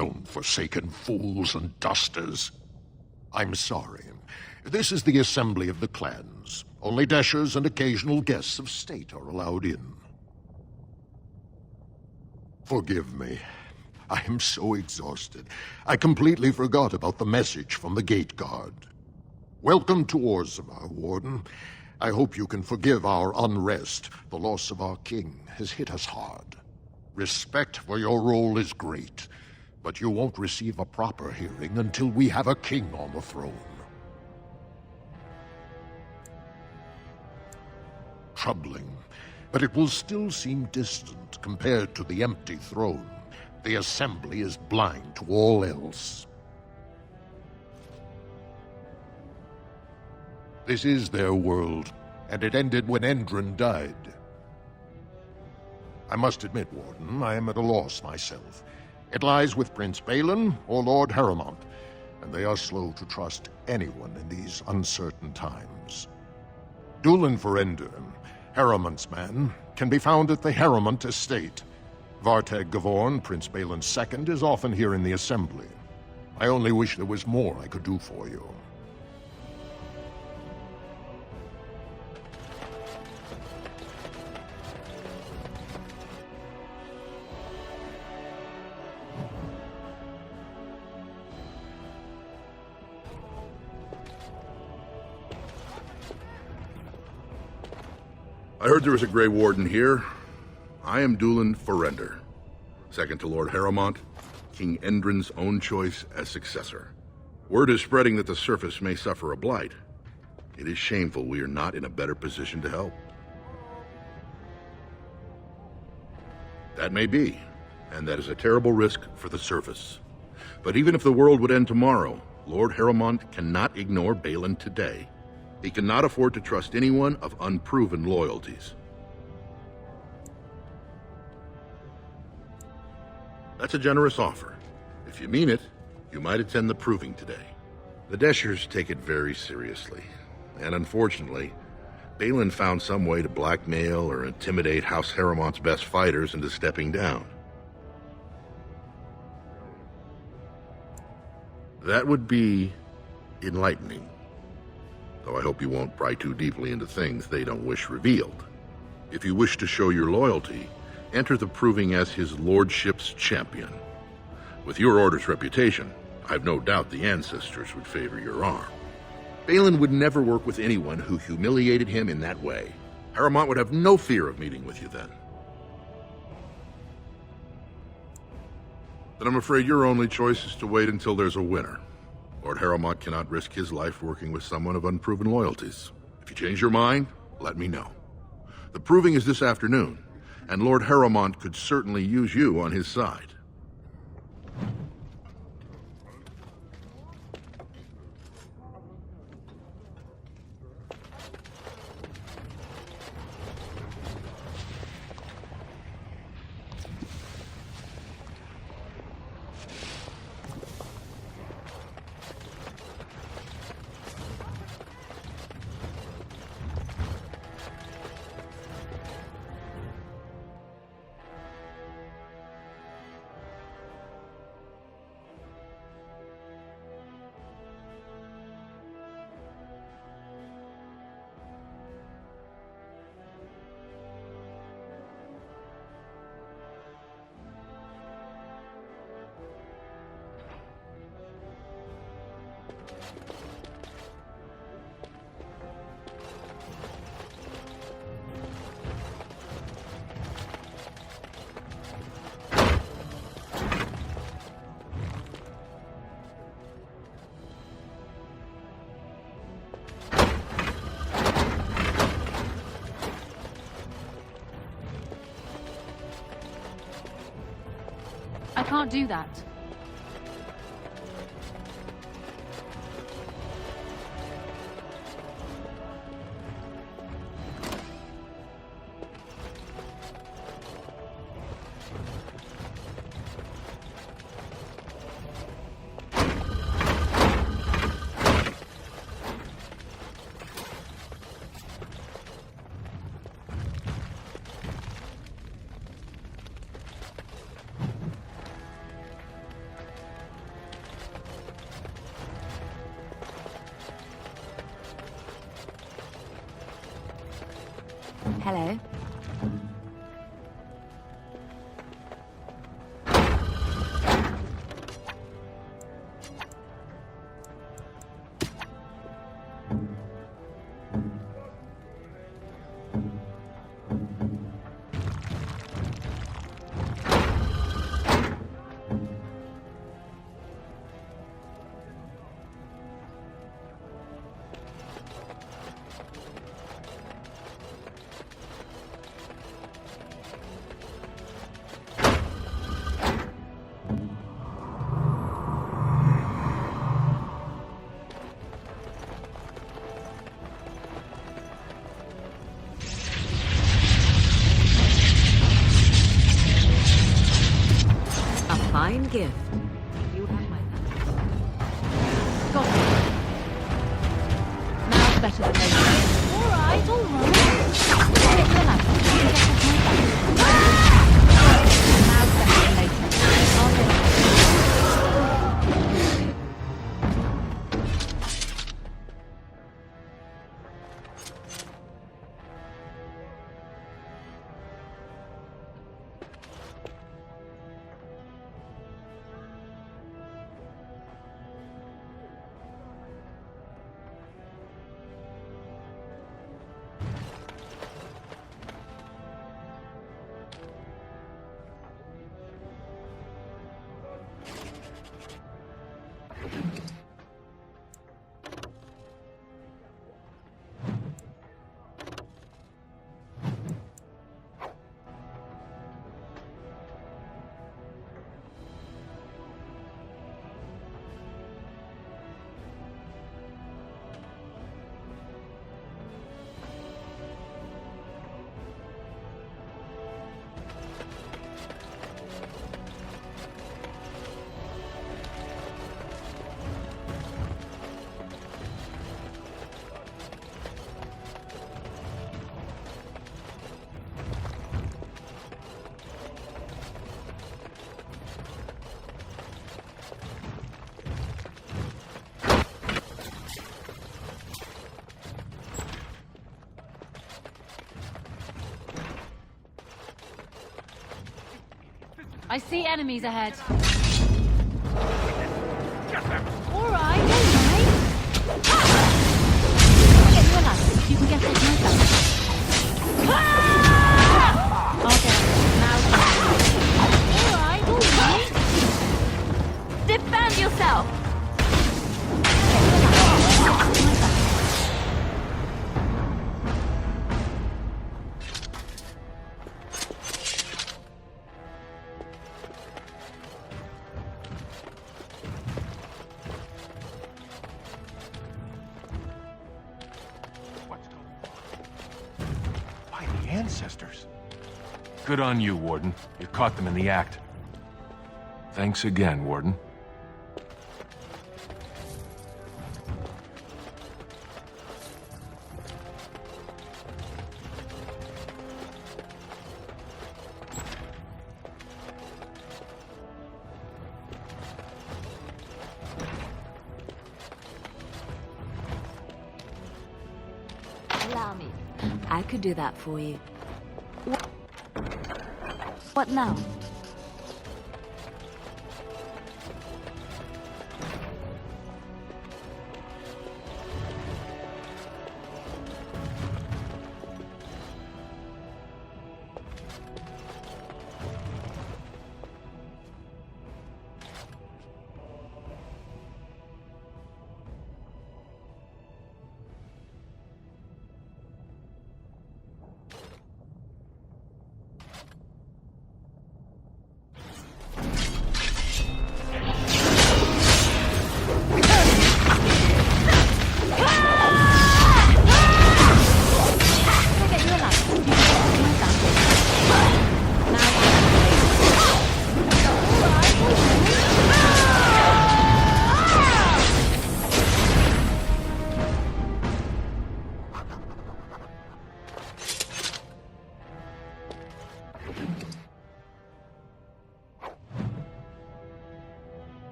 stone-forsaken fools and dusters. I'm sorry. This is the assembly of the clans. Only dashers and occasional guests of state are allowed in. Forgive me. I am so exhausted. I completely forgot about the message from the gate guard. Welcome to Orzama, Warden. I hope you can forgive our unrest. The loss of our king has hit us hard. Respect for your role is great, but you won't receive a proper hearing until we have a king on the throne. Troubling, but it will still seem distant compared to the empty throne. The Assembly is blind to all else. This is their world, and it ended when Endron died. I must admit, Warden, I am at a loss myself. It lies with Prince Balin or Lord Harrowmont, and they are slow to trust anyone in these uncertain times. Dúlan Ferender, Harrowmont's man, can be found at the Harrowmont estate. Vartag Gavorn, Prince Balin's second, is often here in the Assembly. I only wish there was more I could do for you. I heard there was a Grey Warden here. I am Dúlan Ferender, second to Lord Harrowmont, King Endron's own choice as successor. Word is spreading that the surface may suffer a blight. It is shameful we are not in a better position to help. That may be, and that is a terrible risk for the surface. But even if the world would end tomorrow, Lord Harrowmont cannot ignore Balin today. He cannot afford to trust anyone of unproven loyalties. That's a generous offer. If you mean it, you might attend the proving today. The Deshers take it very seriously, and unfortunately, Balin found some way to blackmail or intimidate House Harrowmont's best fighters into stepping down. That would be enlightening. Though I hope you won't pry too deeply into things they don't wish revealed. If you wish to show your loyalty, enter the proving as his lordship's champion. With your order's reputation, I've no doubt the ancestors would favor your arm. Balin would never work with anyone who humiliated him in that way. Harrowmont would have no fear of meeting with you then. Then I'm afraid your only choice is to wait until there's a winner. Lord Harrowmont cannot risk his life working with someone of unproven loyalties. If you change your mind, let me know. The proving is this afternoon, and Lord Harrowmont could certainly use you on his side. I can't do that. Hello. Fine gift. You have my thanks. Got it. Now's better than later. Alright, alright. Get relaxed. You can get off my back. Now's better than later. I'll get it. I see enemies ahead. Alright, alright. Get relaxed. You can get off my back. Okay, now. Alright, alright. Defend yourself! Get relaxed. Get off my back. Ancestors. Good on you, Warden. You caught them in the act. Thanks again, Warden. Allow me. I could do that for you. What now?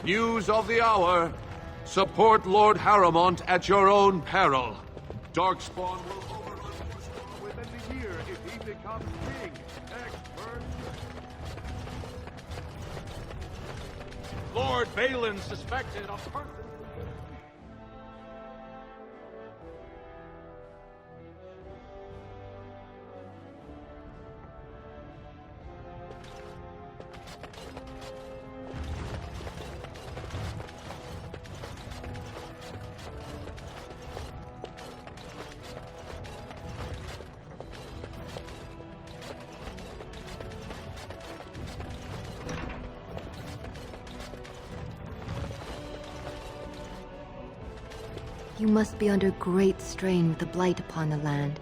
News of the hour. Support Lord Harrowmont at your own peril. Darkspawn will overrun Moospaw within the year if he becomes king. Expert. Lord Balin suspected of person. You must be under great strain with the blight upon the land.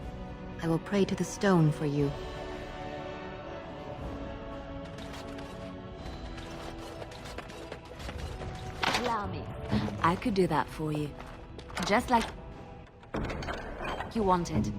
I will pray to the stone for you. Allow me. I could do that for you. Just like you wanted.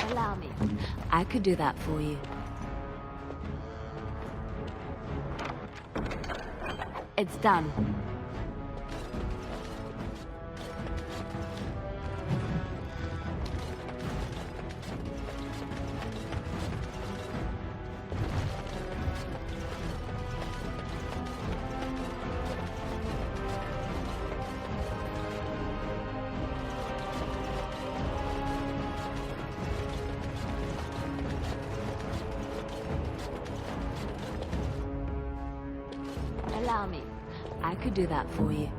Allow me. I could do that for you. It's done. Allow me. I could do that for you.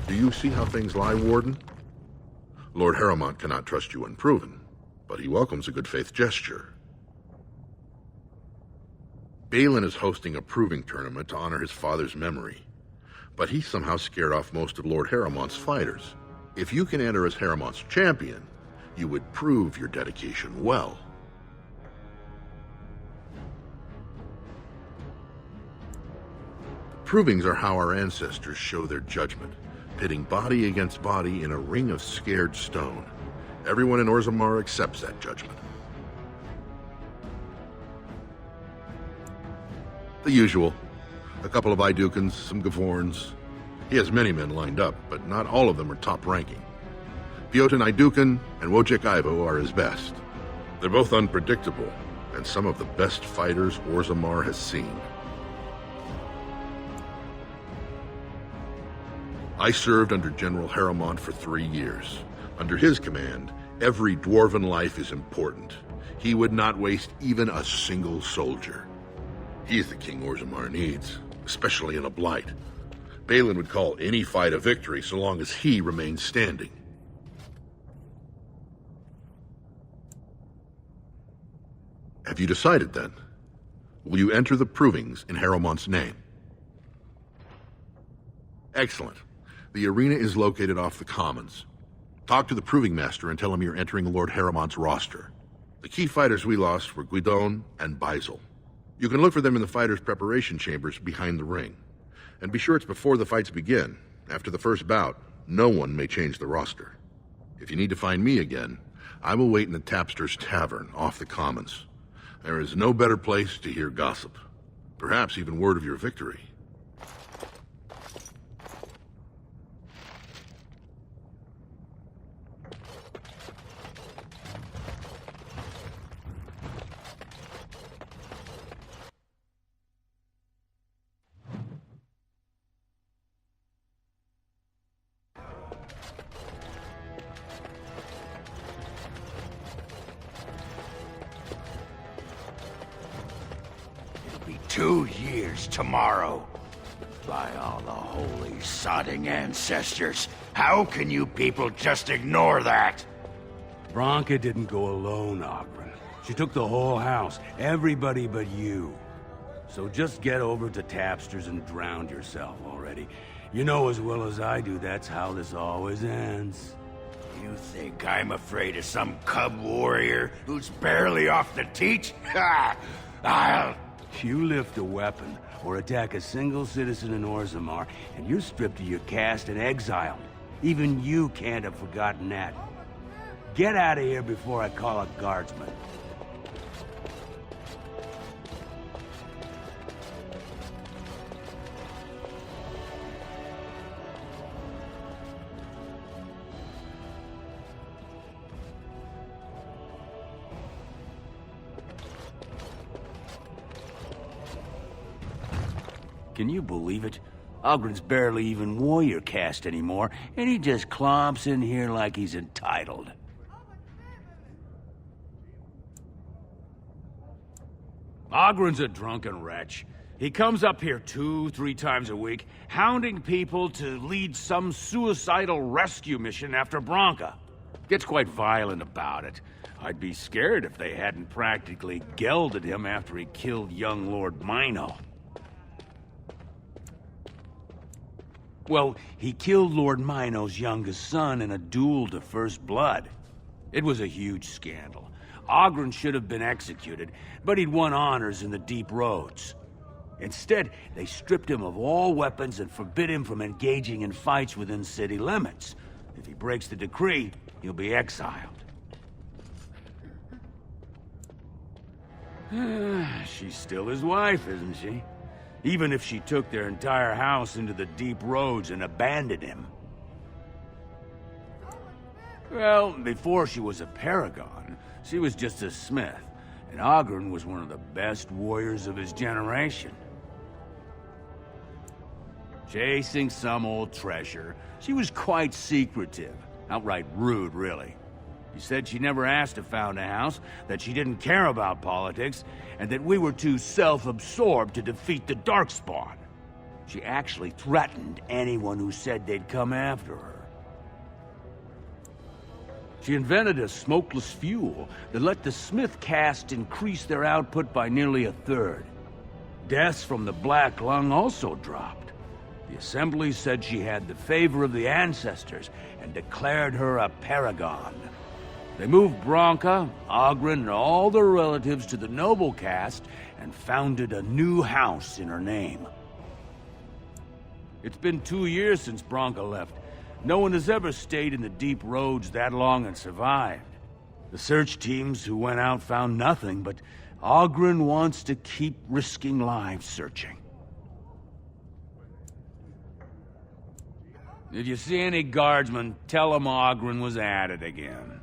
Do you see how things lie, Warden? Lord Harrowmont cannot trust you unproven, but he welcomes a good faith gesture. Balin is hosting a proving tournament to honor his father's memory, but he somehow scared off most of Lord Harrowmont's fighters. If you can enter as Harrowmont's champion, you would prove your dedication well. Provings are how our ancestors show their judgment, pitting body against body in a ring of scared stone. Everyone in Orzammar accepts that judgment. The usual. A couple of Idukans, some Gavorns. He has many men lined up, but not all of them are top-ranking. Piotin Idukan and Wojciech Ivo are his best. They're both unpredictable, and some of the best fighters Orzammar has seen. I served under General Harrowmont for 3 years. Under his command, every dwarven life is important. He would not waste even a single soldier. He is the king Orzammar needs, especially in a blight. Balin would call any fight a victory so long as he remains standing. Have you decided, then? Will you enter the provings in Harrowmont's name? Excellent. The arena is located off the Commons. Talk to the Proving Master and tell him you're entering Lord Harrowmont's roster. The key fighters we lost were Guidon and Baisel. You can look for them in the fighters' preparation chambers behind the ring. And be sure it's before the fights begin. After the first bout, no one may change the roster. If you need to find me again, I will wait in the Tapster's Tavern off the Commons. There is no better place to hear gossip. Perhaps even word of your victory. It'll be 2 years tomorrow. By all the holy sodding ancestors, how can you people just ignore that? Branka didn't go alone, Ogren. She took the whole house, everybody but you. So just get over to Tapster's and drown yourself already. You know as well as I do that's how this always ends. You think I'm afraid of some cub warrior who's barely off the teat? Ha! I'll... You lift a weapon or attack a single citizen in Orzammar, and you're stripped of your caste and exiled. Even you can't have forgotten that. Get out of here before I call a guardsman. Can you believe it? Ogren's barely even warrior caste anymore, and he just clomps in here like he's entitled. Ogren's a drunken wretch. He comes up here 2-3 times a week, hounding people to lead some suicidal rescue mission after Branca. Gets quite violent about it. I'd be scared if they hadn't practically gelded him after he killed young Lord Mino. Well, he killed Lord Mino's youngest son in a duel to first blood. It was a huge scandal. Ogren should have been executed, but he'd won honors in the deep roads. Instead, they stripped him of all weapons and forbid him from engaging in fights within city limits. If he breaks the decree, he'll be exiled. She's still his wife, isn't she? Even if she took their entire house into the deep roads and abandoned him. Well, before she was a paragon, she was just a smith, and Ogren was one of the best warriors of his generation. Chasing some old treasure, she was quite secretive, outright rude, really. She said she never asked to found a house, that she didn't care about politics, and that we were too self-absorbed to defeat the Darkspawn. She actually threatened anyone who said they'd come after her. She invented a smokeless fuel that let the Smith caste increase their output by nearly 1/3. Deaths from the Black Lung also dropped. The Assembly said she had the favor of the ancestors and declared her a paragon. They moved Branca, Ogren, and all their relatives to the noble caste and founded a new house in her name. It's been 2 years since Branca left. No one has ever stayed in the deep roads that long and survived. The search teams who went out found nothing, but Ogren wants to keep risking lives searching. If you see any guardsmen, tell them Ogren was at it again.